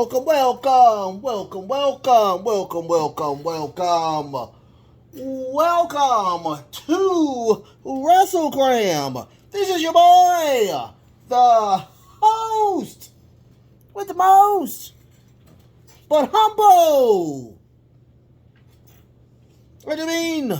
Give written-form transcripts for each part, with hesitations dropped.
welcome, welcome, welcome, welcome, welcome, welcome, welcome. Welcome to WrestleGram. This is your boy, the host with the most, but humble. What do you mean?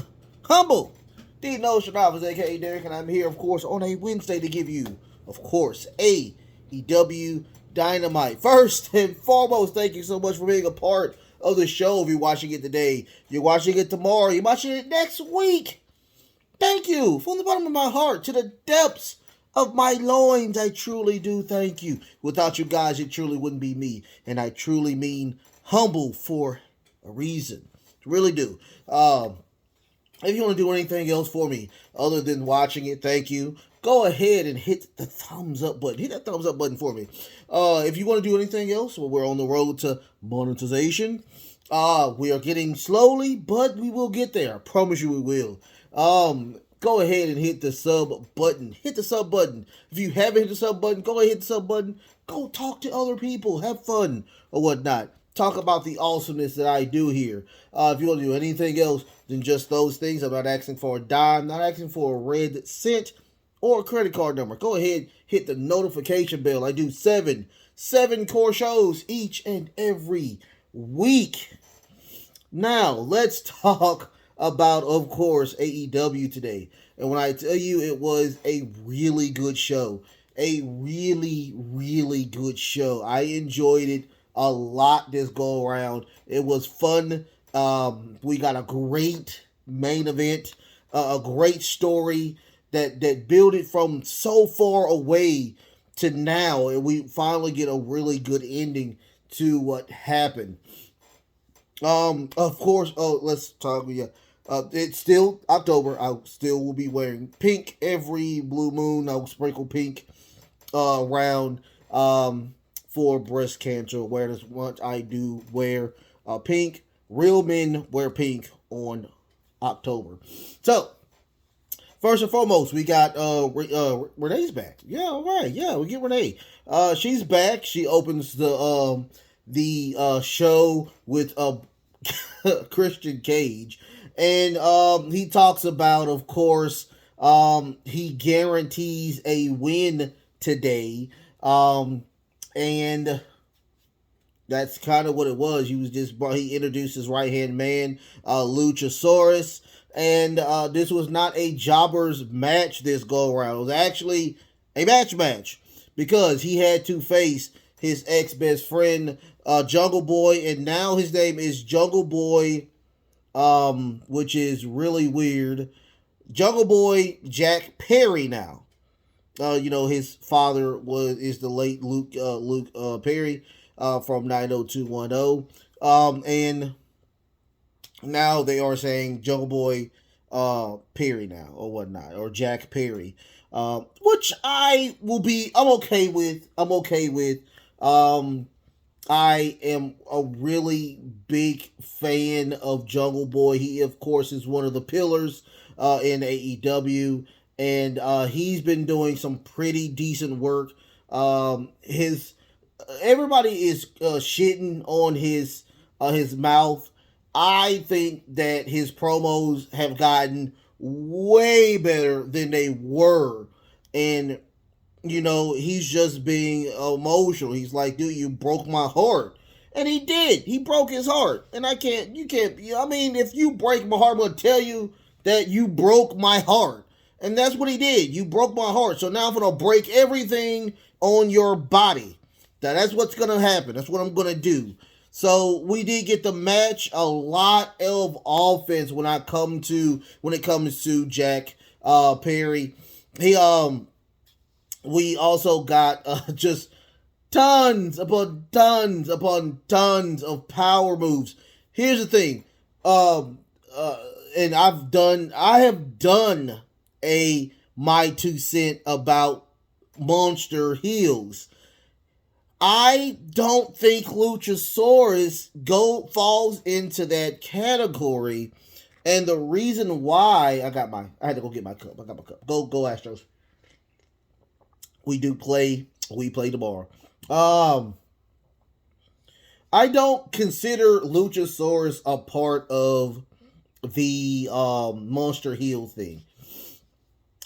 Humble. The Nostradamus, aka Derek, and I'm here, of course, on a Wednesday to give you, of course, AEW Dynamite. First and foremost, thank you so much for being a part of the show. If you're watching it today, if you're watching it tomorrow, you're watching it next week. Thank you from the bottom of my heart to the depths of my loins. I truly do thank you. Without you guys, it truly wouldn't be me. And I truly mean humble for a reason. Really do. If you want to do anything else for me other than watching it, thank you. Go ahead and hit the thumbs up button. Hit that thumbs up button for me. If you want to do anything else, well, we're on the road to monetization. We are getting slowly, but we will get there. I promise you we will. Go ahead and hit the sub button. Hit the sub button. If you haven't hit the sub button, go ahead and hit the sub button. Go talk to other people. Have fun or whatnot. Talk about the awesomeness that I do here. If you want to do anything else than just those things, I'm not asking for a dime, not asking for a red cent or a credit card number. Go ahead, hit the notification bell. I do seven core shows each and every week. Now, let's talk about, of course, AEW today. And when I tell you it was a really good show, a really, really good show. I enjoyed it a lot this go around. It was fun. We got a great main event, a great story that built it from so far away to now, and we finally get a really good ending to what happened. Of course, let's talk. Yeah, it's still October. I still will be wearing pink every blue moon. I'll sprinkle pink around. For breast cancer awareness month, I do wear pink. Real men wear pink on October. So, first and foremost, we got Renee's back. Yeah, all right. Yeah, we get Renee. She's back. She opens the show with Christian Cage, and he talks about, of course, he guarantees a win today. And that's kind of what it was. He introduced his right-hand man, Luchasaurus. And this was not a jobbers match this go-around. It was actually a match. Because he had to face his ex-best friend, Jungle Boy. And now his name is Jungle Boy, which is really weird. Jungle Boy Jack Perry now. His father is the late Luke Perry from 90210. And now they are saying Jungle Boy Perry now or whatnot, or Jack Perry, which I'm okay with. I am a really big fan of Jungle Boy. He, of course, is one of the pillars in AEW. And he's been doing some pretty decent work. Everybody is shitting on his mouth. I think that his promos have gotten way better than they were, and he's just being emotional. He's like, dude, you broke my heart. And he did. He broke his heart. And you can't. I mean, if you break my heart, I'm going to tell you that you broke my heart. And that's what he did. You broke my heart. So now I'm going to break everything on your body. That's what's going to happen. That's what I'm going to do. So we did get the match. A lot of offense when it comes to Jack Perry. We also got just tons upon tons of power moves. Here's the thing. And I have done my 2 cents about monster heels. I don't think Luchasaurus falls into that category, and the reason why I had to go get my cup. I got my cup. Go Astros. We play tomorrow. I don't consider Luchasaurus a part of the Monster Heel thing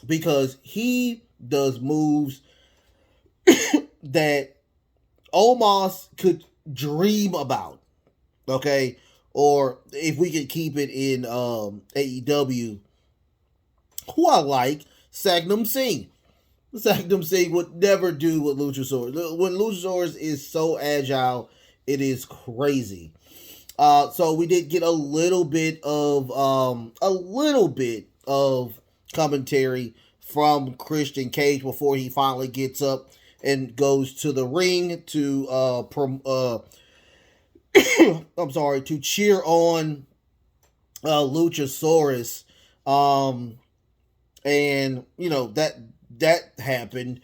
because he does moves that Omos could dream about. Okay, or if we could keep it in AEW, who I like, Sagnum Singh. Sagnum Singh would never do what Luchasaurus. When Luchasaurus is so agile, it is crazy. So we did get a little bit of commentary from Christian Cage before he finally gets up and goes to the ring to I'm sorry, to cheer on Luchasaurus. And you know that happened.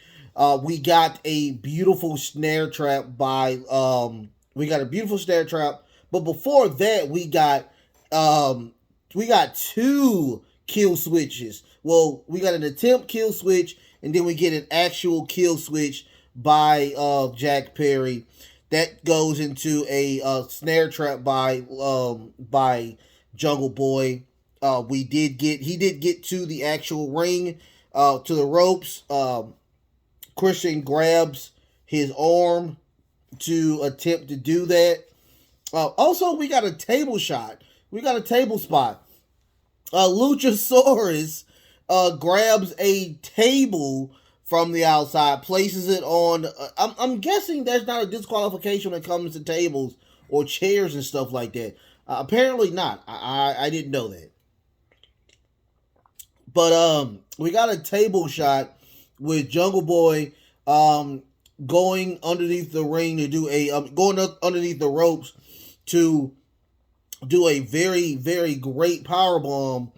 We got a beautiful snare trap but before that we got two kill switches. Well, we got an attempt kill switch, and then we get an actual kill switch by Jack Perry. That goes into a snare trap by Jungle Boy. He did get to the actual ring, to the ropes. Christian grabs his arm to attempt to do that. Also, we got a table shot. We got a table spot. Luchasaurus grabs a table from the outside, places it on. I'm guessing there's not a disqualification when it comes to tables or chairs and stuff like that. Apparently not. I didn't know that. But we got a table shot with Jungle Boy going underneath the ring to do going up underneath the ropes to do a very, very great powerbomb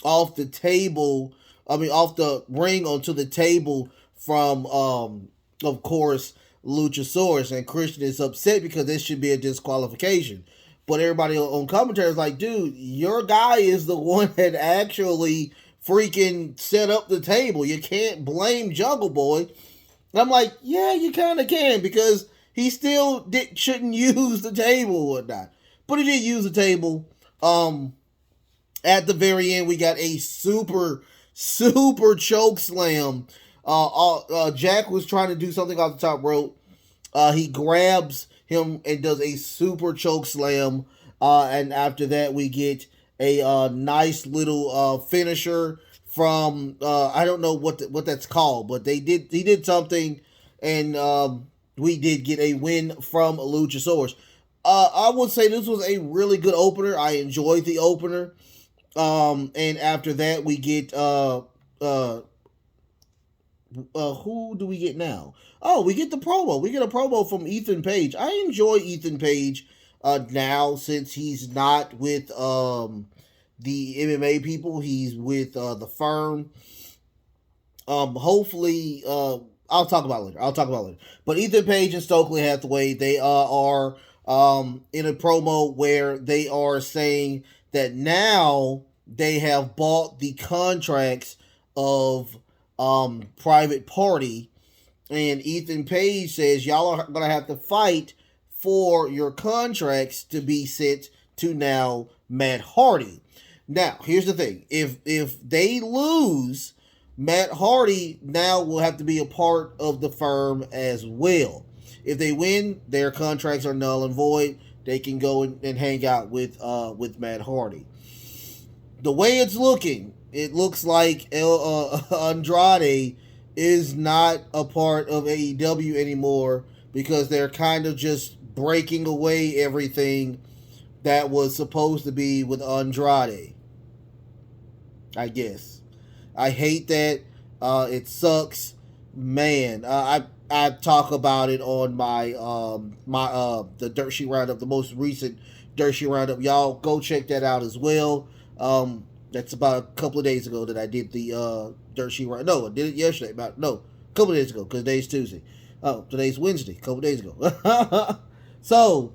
off the table. Off the ring onto the table from, of course, Luchasaurus. And Christian is upset because this should be a disqualification. But everybody on commentary is like, dude, your guy is the one that actually freaking set up the table. You can't blame Jungle Boy. And I'm like, yeah, you kind of can, because he still shouldn't use the table or whatnot. But he did use the table. At the very end, we got a super choke slam. Jack was trying to do something off the top rope. He grabs him and does a super choke slam. And after that, we get a nice little finisher from I don't know what that's called, but he did something, and we did get a win from Luchasaurus. I would say this was a really good opener. I enjoyed the opener. And after that, we get who do we get now? Oh, we get the promo. We get a promo from Ethan Page. I enjoy Ethan Page now, since he's not with the MMA people. He's with the Firm. Hopefully, I'll talk about it later. But Ethan Page and Stokely Hathaway, they are in a promo where they are saying that now they have bought the contracts of Private Party, and Ethan Page says y'all are gonna have to fight for your contracts to be sent to now Matt Hardy. Now, here's the thing: if they lose, Matt Hardy now will have to be a part of the Firm as well. If they win, their contracts are null and void. They can go and hang out with Matt Hardy. The way it's looking, it looks like Andrade is not a part of AEW anymore, because they're kind of just breaking away everything that was supposed to be with Andrade. I guess. I hate that. It sucks. Man, I talk about it on my the Dirt Sheet Roundup, the most recent Dirt Sheet Roundup. Y'all go check that out as well. That's about a couple of days ago that I did the Dirt Sheet Roundup. No, I did it yesterday. A couple of days ago, because today's Tuesday. Oh, today's Wednesday. A couple of days ago. So,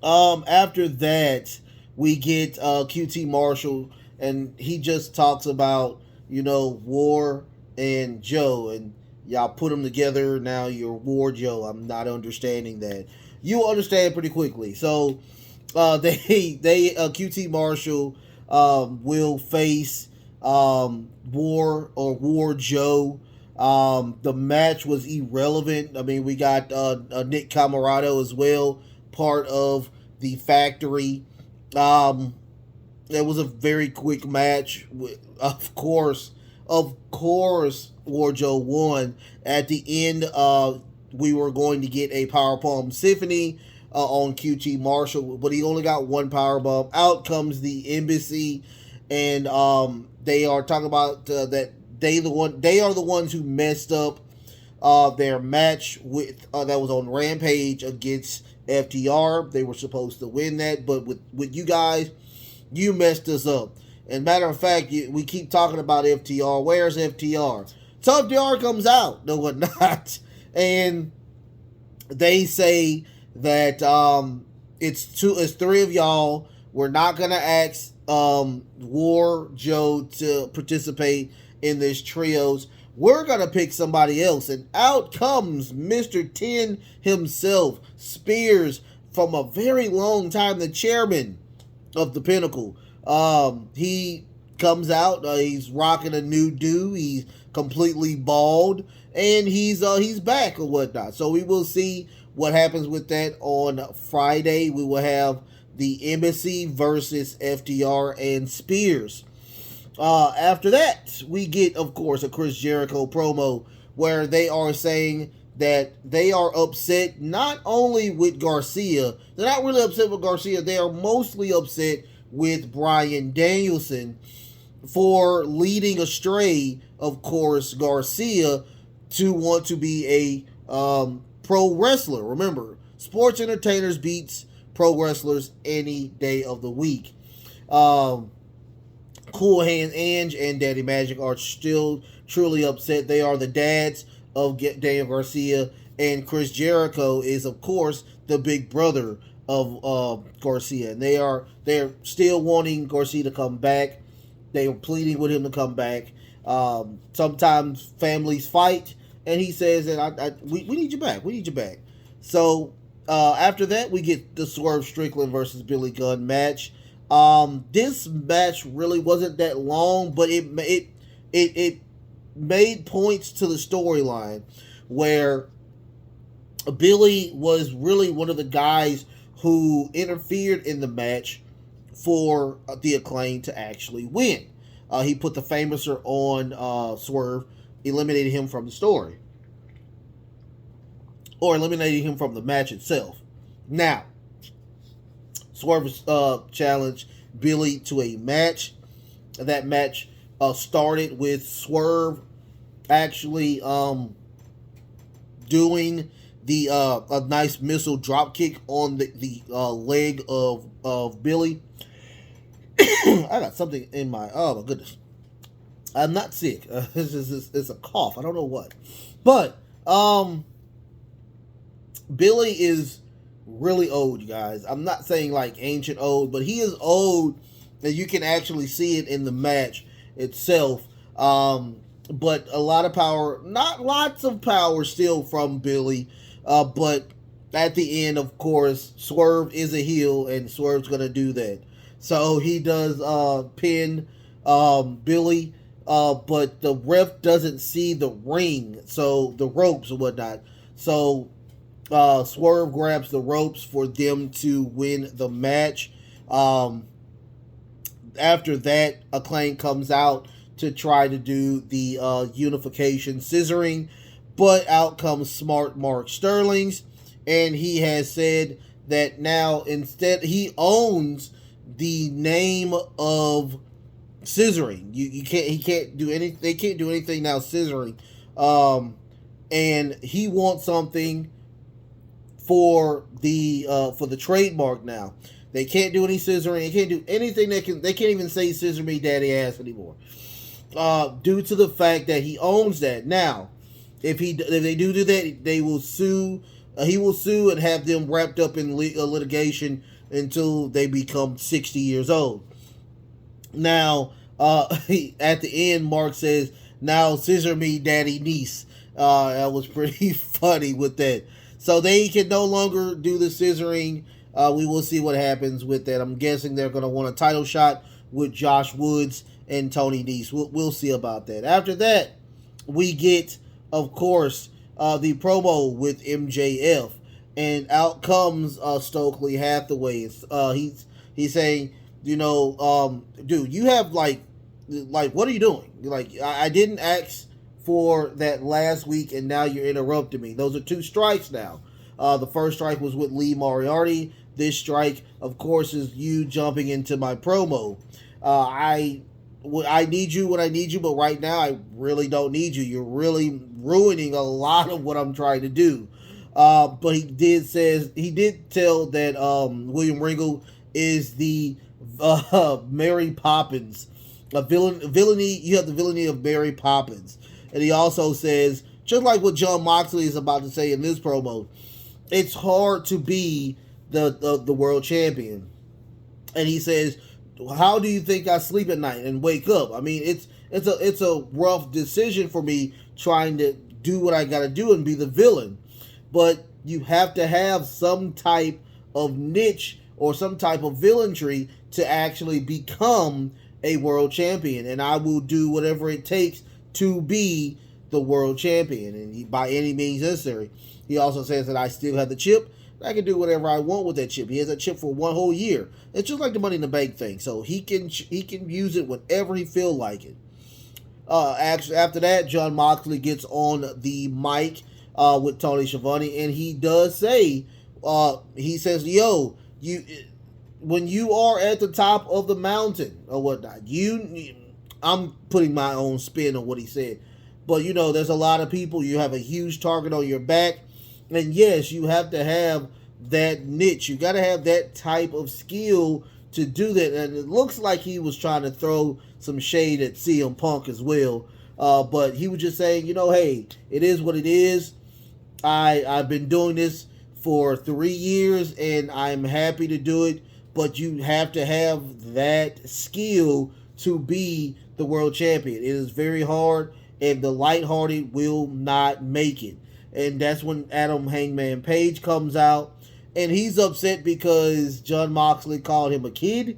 after that, we get QT Marshall, and he just talks about, War and Joe, and y'all put them together. Now you're War Joe. I'm not understanding that. you will understand pretty quickly. So they QT Marshall will face War Joe. The match was irrelevant. I mean, we got Nick Camarado as well, part of the factory. It was a very quick match. Of course, War Joe won. At the end, we were going to get a powerbomb symphony on QT Marshall, but he only got one powerbomb. Out comes the embassy, and they are talking about that they are the ones who messed up their match with that was on Rampage against FTR. They were supposed to win that, but with you guys, you messed us up. And matter of fact, we keep talking about FTR. Where's FTR? So FTR comes out. No, what not? And they say that it's three of y'all. We're not gonna ask War Joe to participate in this trios. We're gonna pick somebody else, and out comes Mr. 10 himself, Spears, from a very long time, the chairman of the Pinnacle. He comes out. He's rocking a new do. He's completely bald, and he's back or whatnot. So we will see what happens with that on Friday. We will have the Embassy versus FTR and Spears. After that, we get, of course, a Chris Jericho promo where they are saying that they are upset not only with Garcia. They're not really upset with Garcia. They are mostly upset with Bryan Danielson for leading astray, of course, Garcia to want to be a pro wrestler. Remember, sports entertainers beats pro wrestlers any day of the week. Cool Hand Ange and Daddy Magic are still truly upset. They are the dads of Daniel Garcia, and Chris Jericho is, of course, the big brother of Garcia, and they're still wanting Garcia to come back. They are pleading with him to come back. Sometimes families fight, and he says that we need you back. We need you back. So after that, we get the Swerve Strickland versus Billy Gunn match. This match really wasn't that long, but it made points to the storyline where Billy was really one of the guys who interfered in the match for the Acclaim to actually win. He put the Famouser on Swerve, eliminated him from the story. Or eliminated him from the match itself. Now, Swerve challenged Billy to a match. That match started with Swerve actually doing a nice missile drop kick on the leg of Billy. I got something in my, oh my goodness. I'm not sick. It's a cough. I don't know what. But Billy is really old, you guys. I'm not saying like ancient old, but he is old, and you can actually see it in the match itself. But a lot of power, not lots of power still from Billy. But at the end, of course, Swerve is a heel, and Swerve's going to do that. So he does pin Billy, but the ref doesn't see the ring, so the ropes and whatnot. So Swerve grabs the ropes for them to win the match. After that, Acclaim comes out to try to do the unification scissoring, but out comes Smart Mark Sterling's, and he has said that now instead he owns the name of scissoring. He can't do anything. They can't do anything now scissoring, and he wants something for the trademark now. They can't do any scissoring. They can't do anything. They can't even say "scissor me, daddy ass" anymore, due to the fact that he owns that. Now, if they do that, they will sue. He will sue and have them wrapped up in litigation until they become 60 years old. Now, at the end, Mark says, "Now scissor me, daddy niece." That was pretty funny with that. So they can no longer do the scissoring. We will see what happens with that. I'm guessing they're going to want a title shot with Josh Woods and Tony Nese. We'll see about that. After that, we get, of course, the promo with MJF, and out comes Stokely Hathaway. He's saying, dude, you have like what are you doing? Like I didn't ask for that last week, and now you're interrupting me. Those are 2 strikes now. The first strike was with Lee Moriarty. This strike, of course, is you jumping into my promo. I need you when I need you, but right now I really don't need you. You're really ruining a lot of what I'm trying to do. But he did tell that William Regal is the Mary Poppins. Villainy. You have the villainy of Mary Poppins. And he also says, just like what Jon Moxley is about to say in this promo, it's hard to be the world champion. And he says, how do you think I sleep at night and wake up? I mean, it's a rough decision for me trying to do what I got to do and be the villain. But you have to have some type of niche or some type of villainry to actually become a world champion. And I will do whatever it takes to be the world champion, and by any means necessary. He also says that I still have the chip. I can do whatever I want with that chip. He has that chip for 1 whole year. It's just like the Money in the Bank thing. So he can use it whenever he feel like it. After that, Jon Moxley gets on the mic with Tony Schiavone, and he does say, he says, "Yo, when you are at the top of the mountain or whatnot, I'm putting my own spin on what he said, but there's a lot of people. You have a huge target on your back, and yes, you have to have that niche. You got to have that type of skill to do that." And it looks like he was trying to throw some shade at CM Punk as well, but he was just saying, hey, it is what it is. I've been doing this for 3 years, and I'm happy to do it, but you have to have that skill to be the world champion. It is very hard, and the lighthearted will not make it. And that's when Adam Hangman Page comes out, and he's upset because Jon Moxley called him a kid.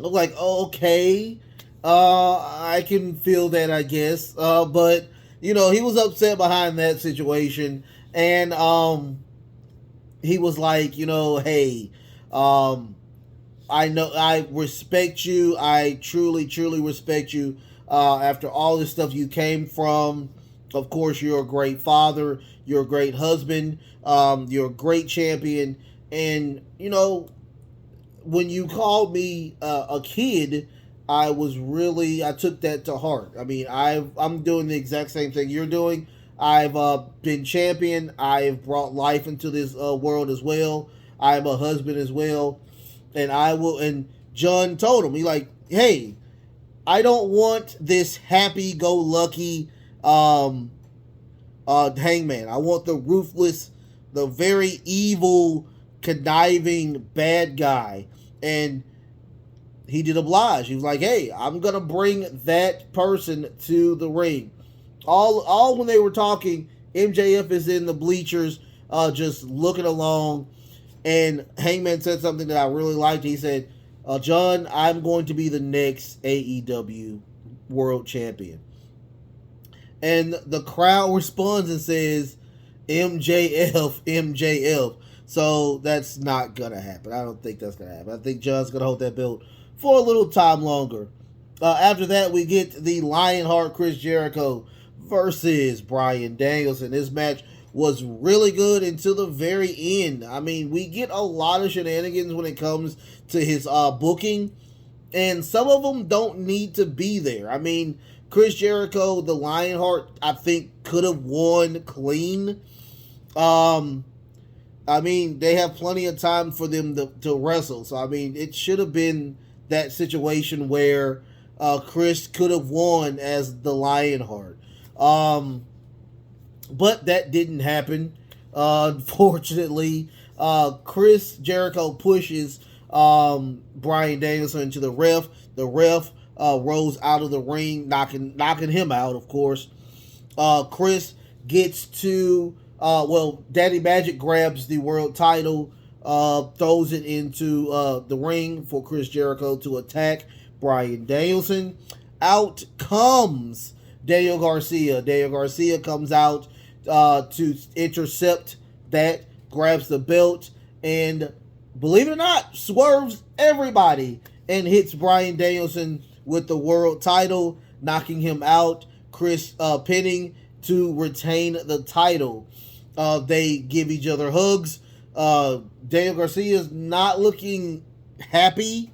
I'm like, okay, I can feel that, I guess. But he was upset behind that situation, and he was like, hey, I know I respect you. I truly, truly respect you. After all this stuff you came from, of course, you're a great father. You're a great husband. You're a great champion. And, when you called me a kid, I took that to heart. I mean, I'm doing the exact same thing you're doing. I've been champion. I've brought life into this world as well. I'm a husband as well. And John told him, hey, I don't want this happy-go-lucky Hangman. I want the ruthless, the very evil, conniving bad guy. And he did oblige. He was like, hey, I'm going to bring that person to the ring. All when they were talking, MJF is in the bleachers just looking along. And Hangman said something that I really liked. He said, John, I'm going to be the next AEW World Champion. And the crowd responds and says, MJF, MJF. So that's not going to happen. I don't think that's going to happen. I think John's going to hold that belt for a little time longer. After that, we get the Lionheart Chris Jericho versus Bryan Danielson. This match was really good until the very end. I mean, we get a lot of shenanigans when it comes to his booking, and some of them don't need to be there. I mean, Chris Jericho, the Lionheart, I think could have won clean. I mean, they have plenty of time for them to wrestle. So, I mean, it should have been that situation where Chris could have won as the Lionheart. But that didn't happen. Unfortunately, Chris Jericho pushes Bryan Danielson into the ref. The ref rolls out of the ring, knocking him out, of course. Chris gets to Daddy Magic grabs the world title, throws it into the ring for Chris Jericho to attack Bryan Danielson. Out comes Daniel Garcia. Daniel Garcia comes out to intercept that, grabs the belt, and believe it or not, swerves everybody and hits Bryan Danielson with the world title, knocking him out. Chris pinning to retain the title. They give each other hugs. Daniel Garcia is not looking happy,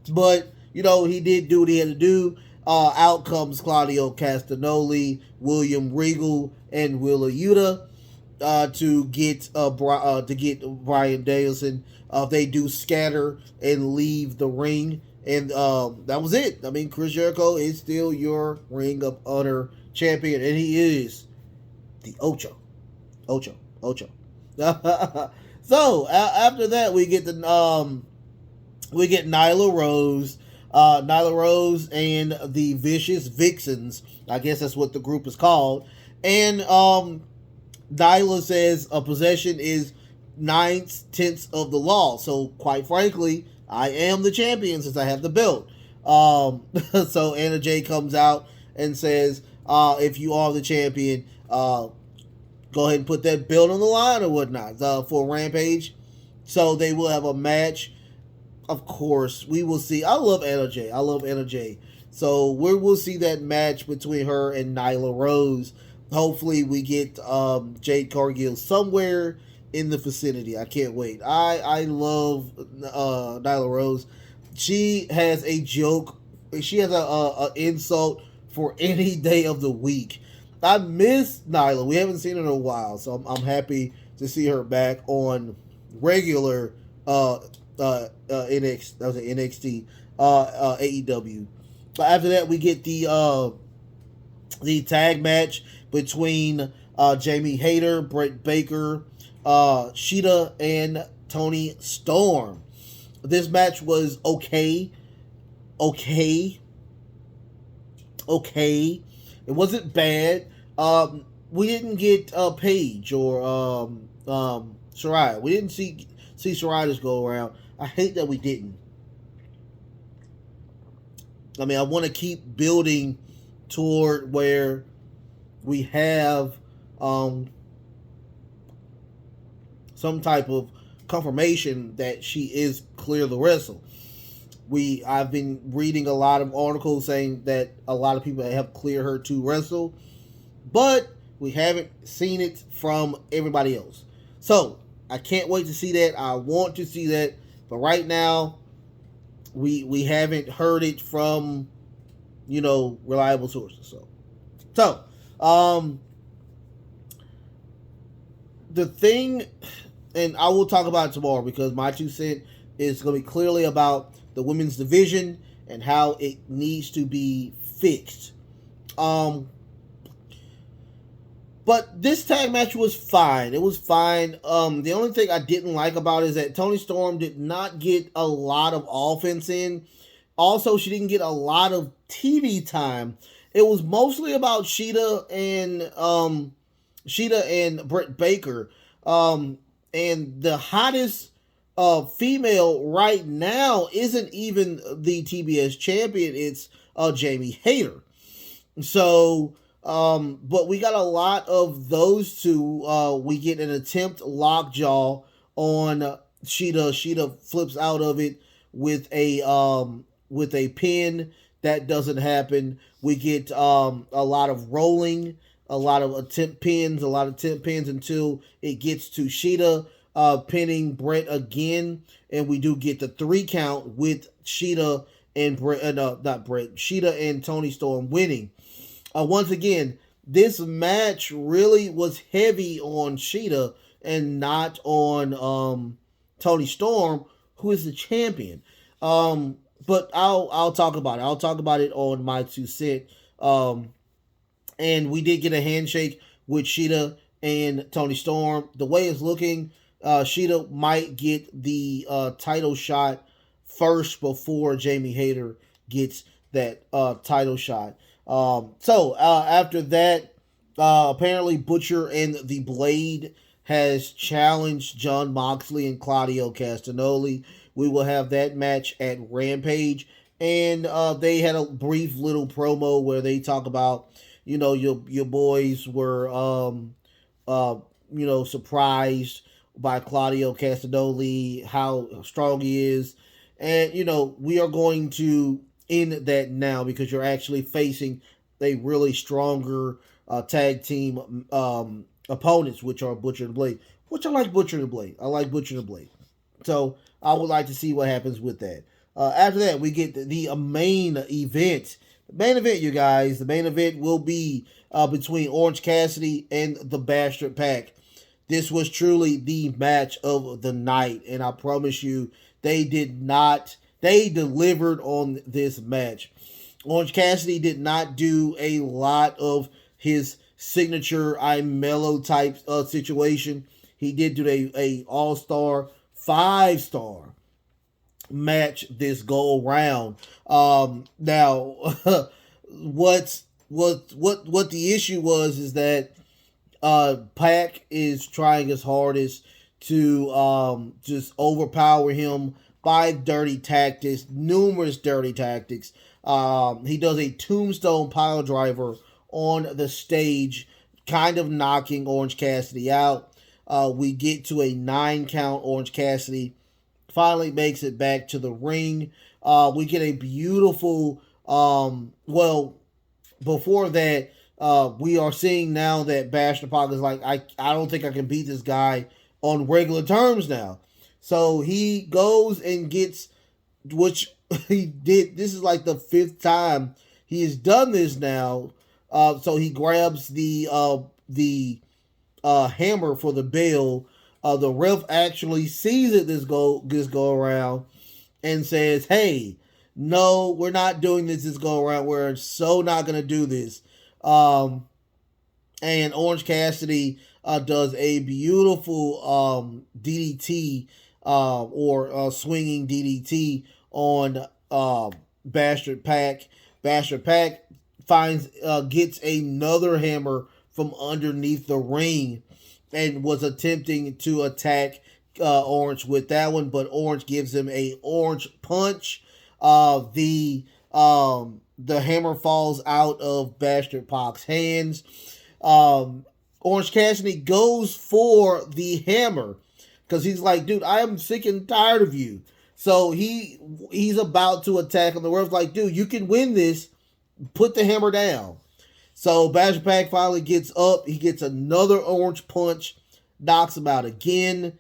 but he did do what he had to do. Out comes Claudio Castagnoli, William Regal, and Willa Yuta to get Bryan Danielson. They do scatter and leave the ring, and that was it. I mean, Chris Jericho is still your Ring of Honor champion, and he is the Ocho. So after that, we get Nyla Rose. Nyla Rose and the Vicious Vixens. I guess that's what the group is called. And Nyla says a possession is 9/10 of the law. So quite frankly, I am the champion since I have the belt. So Anna Jay comes out and says, if you are the champion, go ahead and put that belt on the line or whatnot for Rampage. So they will have a match. Of course, we will see. I love Anna Jay. So we will see that match between her and Nyla Rose. Hopefully, we get Jade Cargill somewhere in the vicinity. I can't wait. I love Nyla Rose. She has a joke. She has a insult for any day of the week. I miss Nyla. We haven't seen her in a while, so I'm happy to see her back on regular NXT. That was an NXT AEW. But after that, we get the tag match between Jamie Hayter, Britt Baker, Sheeta, and Toni Storm. This match was okay. It wasn't bad. We didn't get Paige or Saraya. We didn't see Saraya just go around. I hate that we didn't. I mean, I want to keep building toward where we have some type of confirmation that she is clear to wrestle. I've been reading a lot of articles saying that a lot of people have cleared her to wrestle, but we haven't seen it from everybody else. So I can't wait to see that. I want to see that, but right now we haven't heard it from reliable sources. So the thing, and I will talk about it tomorrow because my 2 cents is going to be clearly about the women's division and how it needs to be fixed. But this tag match was fine. It was fine. The only thing I didn't like about it is that Toni Storm did not get a lot of offense in. Also, she didn't get a lot of TV time. It was mostly about Sheeta and Britt Baker. And the hottest female right now isn't even the TBS champion. It's Jamie Hayter. So, but we got a lot of those two. We get an attempt lockjaw on Sheeta. Sheeta flips out of it with a pin. That doesn't happen. We get a lot of rolling, a lot of attempt pins until it gets to Sheeta pinning Brett again, and we do get the 3 count with Sheeta and Sheeta and Toni Storm winning. Once again, this match really was heavy on Sheeta and not on Toni Storm, who is the champion. But I'll talk about it. I'll talk about it on my 2 cents. And we did get a handshake with Sheeta and Toni Storm. The way it's looking, Sheeta might get the title shot first before Jamie Hayter gets that title shot. So after that, Apparently, Butcher and the Blade has challenged Jon Moxley and Claudio Castagnoli. We will have that match at Rampage. And they had a brief little promo where they talk about, your boys were, uh, surprised by Claudio Castagnoli, how strong he is. And, we are going to end that now because you're actually facing a really stronger tag team opponents, which are Butcher and Blade, which I like Butcher and Blade. I like Butcher and Blade. So I would like to see what happens with that. After that, we get the main event. The main event, you guys. The main event will be between Orange Cassidy and the Bastard Pack. This was truly the match of the night, and I promise you, they did not. They delivered on this match. Orange Cassidy did not do a lot of his signature I'm mellow type situation. He did do a all-star 5-star match this go around. Now what the issue was is that Pac is trying his hardest to just overpower him by dirty tactics, numerous dirty tactics. He does a tombstone pile driver on the stage, kind of knocking Orange Cassidy out. We get to a 9 count. Orange Cassidy finally makes it back to the ring. We get a beautiful, before that, we are seeing now that Bastard Pac is like, I don't think I can beat this guy on regular terms now. So he goes and gets, which he did, this is like the 5th time he has done this now. So he grabs the hammer for the bell. The ref actually sees it this go around and says, "Hey, no, we're not doing this go around. We're so not gonna do this." And Orange Cassidy does a beautiful DDT or swinging DDT on Bastard Pac. Bastard Pac gets another hammer from underneath the ring and was attempting to attack Orange with that one, but Orange gives him a orange punch. The hammer falls out of Bastard Pac's hands. Orange Cassidy goes for the hammer because he's like, dude, I am sick and tired of you. So he's about to attack him. The ref's like, dude, you can win this. Put the hammer down. So Bastard Pac finally gets up. He gets another orange punch, knocks him out again.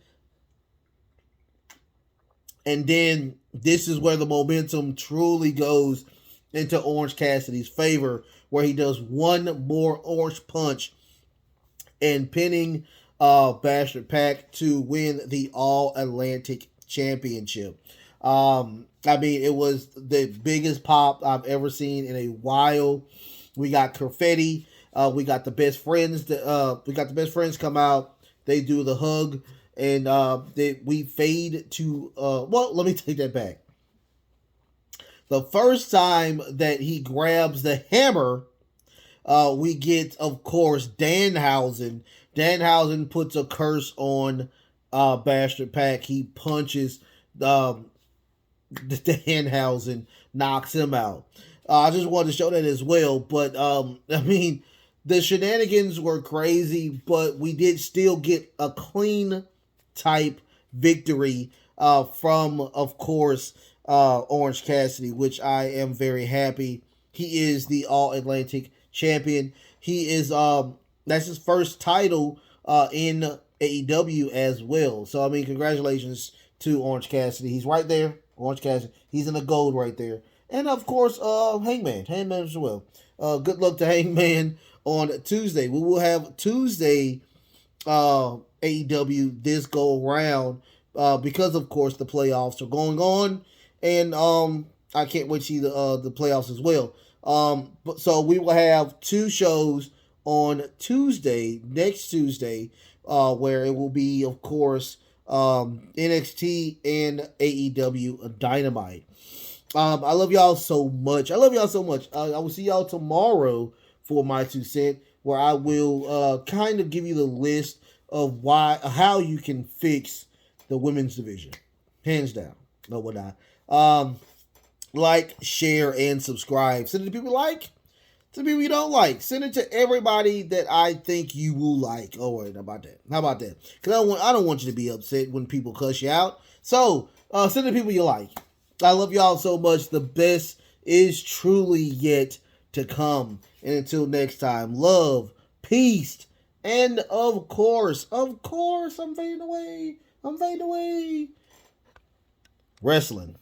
And then this is where the momentum truly goes into Orange Cassidy's favor, where he does one more orange punch and pinning Bastard Pac to win the All-Atlantic Championship. It was the biggest pop I've ever seen in a while. We got confetti. We got the best friends. We got the best friends come out. They do the hug, and we fade to. Let me take that back. The first time that he grabs the hammer, we get, of course, Danhausen. Danhausen puts a curse on Bastard Pac. He punches Danhausen, knocks him out. I just wanted to show that as well. But, the shenanigans were crazy, but we did still get a clean type victory from, of course, Orange Cassidy, which I am very happy. He is the All-Atlantic Champion. He is, that's his first title in AEW as well. So, congratulations to Orange Cassidy. He's right there. Orange Cassidy. He's in the gold right there. And, of course, Hangman. Hangman as well. Good luck to Hangman on Tuesday. We will have Tuesday AEW this go around because, of course, the playoffs are going on. And I can't wait to see the playoffs as well. So we will have 2 shows on Tuesday, next Tuesday, where it will be, of course, NXT and AEW Dynamite. I love y'all so much. I will see y'all tomorrow for my 2 cents. where I will kind of give you the list of how you can fix the women's division, hands down. No, what not. Like, share, and subscribe. Send it to people you like, to people you don't like. Send it to everybody that I think you will like. Oh, wait, how about that? Because I don't want you to be upset when people cuss you out. So, send it to people you like. I love y'all so much. The best is truly yet to come. And until next time, love, peace, and of course, I'm fading away. Wrestling.